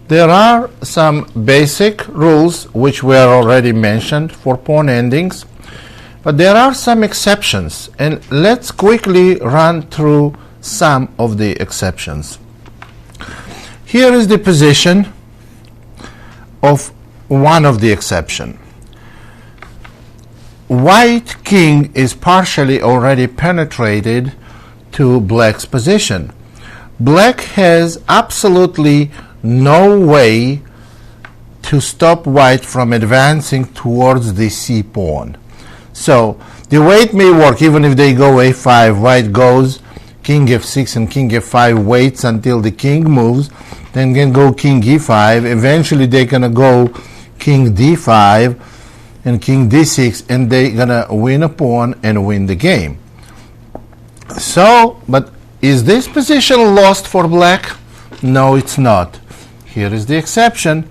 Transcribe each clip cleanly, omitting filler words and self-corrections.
There are some basic rules which were already mentioned for pawn endings, but there are some exceptions, and let's quickly run through some of the exceptions. Here is the position of one of the exceptions. White king is partially already penetrated to black's position. Black has absolutely no way to stop white from advancing towards the c pawn. So the way it may work, even if they go a5, white goes king f6 and king f5, waits until the king moves, then can go king e5, eventually they're gonna go king d5 and king d6, and they're gonna win a pawn and win the game. So, but is this position lost for black? No, it's not. Here is the exception.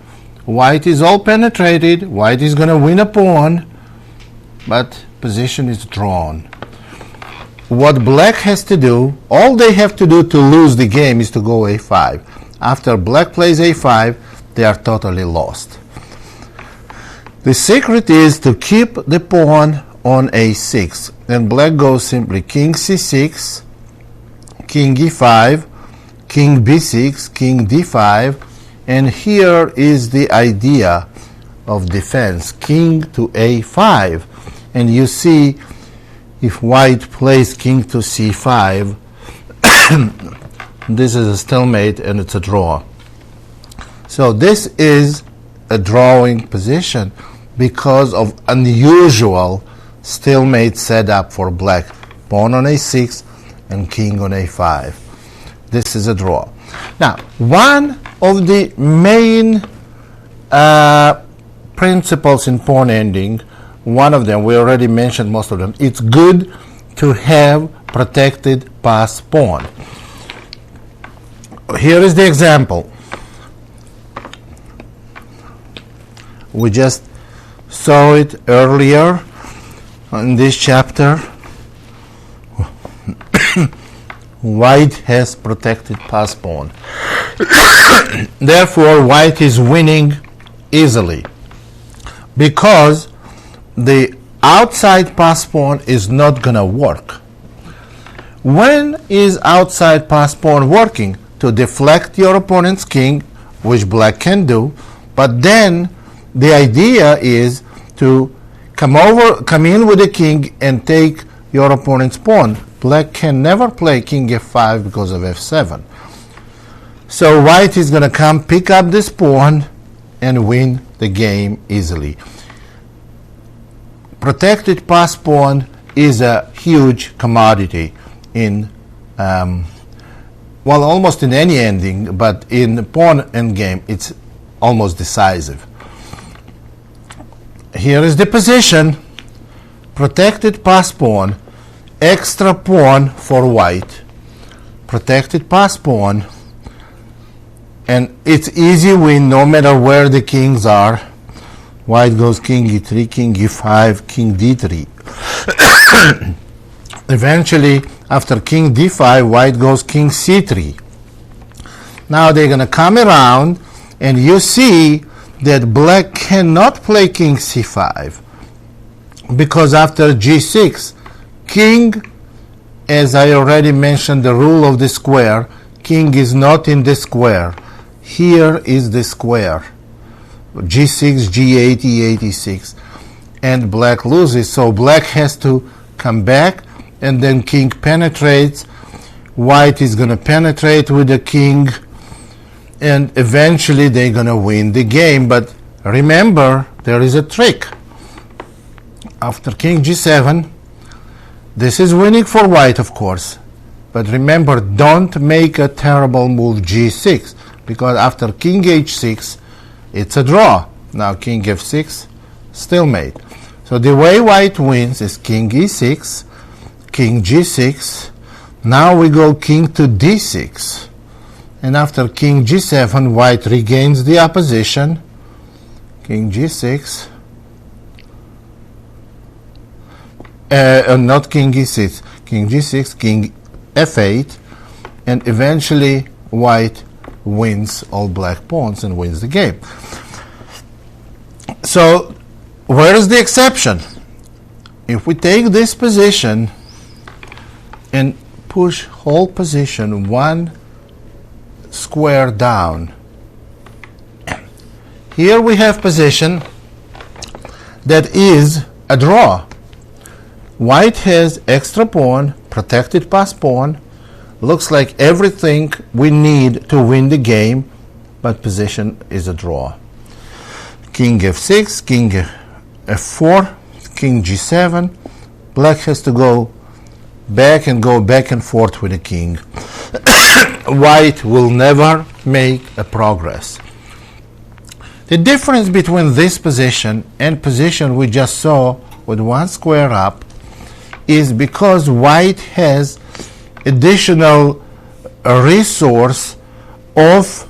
White is all penetrated, white is gonna win a pawn, but position is drawn. What black has to do, all they have to do to lose the game is to go a5. After black plays a5, they are totally lost. The secret is to keep the pawn on a6. Then black goes simply king c6, king e5, king b6, king d5, and here is the idea of defense, king to a5. And you see, if white plays king to c5, this is a stalemate and it's a draw. So this is a drawing position because of unusual stalemate setup for black. Pawn on a6 and king on a5. This is a draw. Now, one of the main principles in pawn ending, one of them, we already mentioned most of them, it's good to have protected pass pawn. Here is the example. We just saw it earlier in this chapter. White has protected pass pawn. Therefore, white is winning easily because the outside pass pawn is not going to work. When is outside pass pawn working? To deflect your opponent's king, which black can do, but then the idea is to come in with the king and take your opponent's pawn. Black can never play king f5 because of f7. So white is going to come pick up this pawn and win the game easily. Protected pass pawn is a huge commodity in almost in any ending, but in pawn endgame it's almost decisive. Here is the position. Protected pass pawn, extra pawn for white, protected pass pawn, and it's easy win no matter where the kings are. White goes king e3, king e5, king d3. Eventually, after king d5, white goes king c3. Now they're going to come around, and you see that black cannot play king c5 because after g6, king, as I already mentioned, the rule of the square, king is not in the square. Here is the square. g6, g8, e8, e6, and black loses. So black has to come back, and then king penetrates. White is going to penetrate with the king, and eventually they're going to win the game. But remember, there is a trick. After king g7, this is winning for white, of course. But remember, don't make a terrible move g6, because after king h6, it's a draw. Now king f6, stalemate. So the way white wins is king e6, king g6. Now we go king to d6. And after king g7, white regains the opposition. King g6. Not king e6. King g6, king f8. And eventually white wins all black pawns and wins the game. So where is the exception? If we take this position and push whole position one square down, here we have position that is a draw. White has extra pawn, protected pass pawn, looks like everything we need to win the game, but position is a draw. King f6, king f4, king g7. Black has to go back and forth with the king. White will never make a progress. The difference between this position and position we just saw with one square up is because white has additional resource of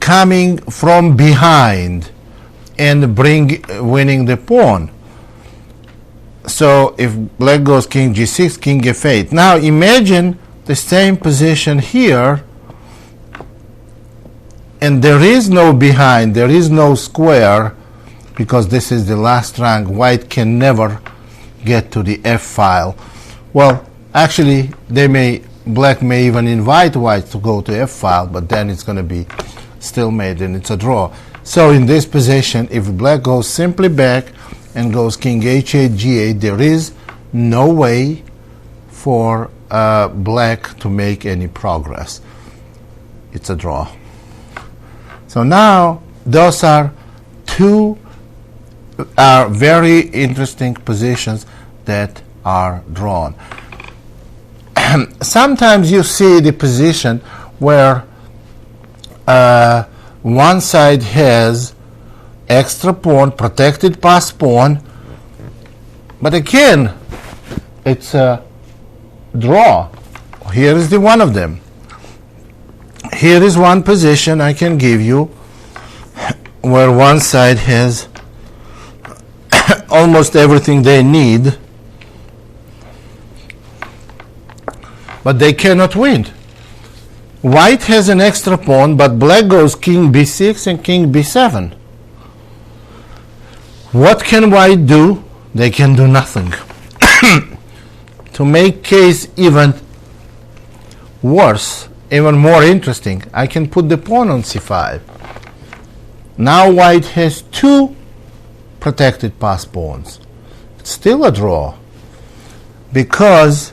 coming from behind and winning the pawn. So if black goes king g6, king f8. Now imagine the same position here, and there is no behind, there is no square, because this is the last rank. White can never get to the f file. Well, actually, black may even invite white to go to f file, but then it's going to be stalemate and it's a draw. So in this position, if black goes simply back and goes king h8, g8, there is no way for black to make any progress. It's a draw. So now those are two very interesting positions that are drawn. Sometimes you see the position where one side has extra pawn, protected pass pawn, but again, it's a draw. Here is the one of them. Here is one position I can give you where one side has almost everything they need, but they cannot win. White has an extra pawn, but black goes king b6 and king b7. What can white do? They can do nothing. To make case even worse, even more interesting, I can put the pawn on c5. Now white has two protected pass pawns. It's still a draw, because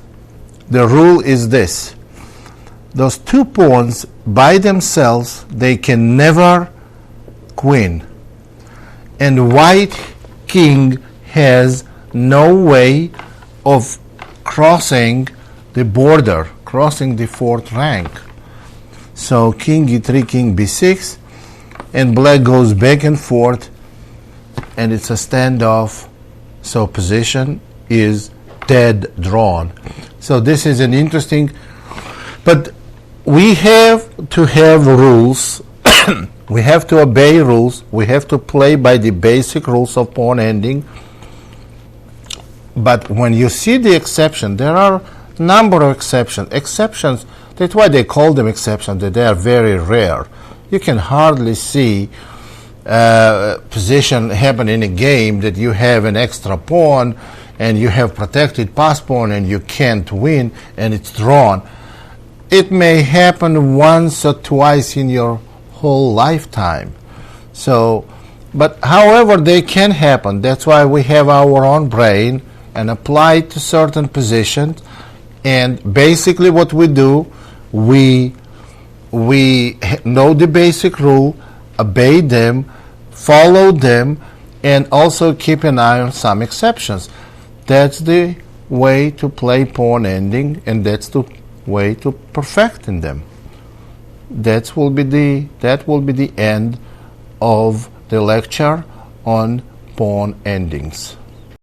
the rule is this: those two pawns by themselves, they can never queen, and white king has no way of crossing the border, crossing the fourth rank. So king e3, king b6, and black goes back and forth, and it's a standoff. So position is dead drawn. So this is an interesting, but we have to have rules. We have to obey rules. We have to play by the basic rules of pawn ending. But when you see the exception, there are a number of exceptions. Exceptions, that's why they call them exceptions, that they are very rare. You can hardly see position happen in a game that you have an extra pawn and you have protected pass pawn and you can't win and it's drawn. It may happen once or twice in your whole lifetime. So, but however, they can happen. That's why we have our own brain and apply it to certain positions. And basically what we do, we know the basic rule, obey them, follow them, and also keep an eye on some exceptions. That's the way to play pawn ending, and that's the way to perfecting them. That will be the end of the lecture on pawn endings.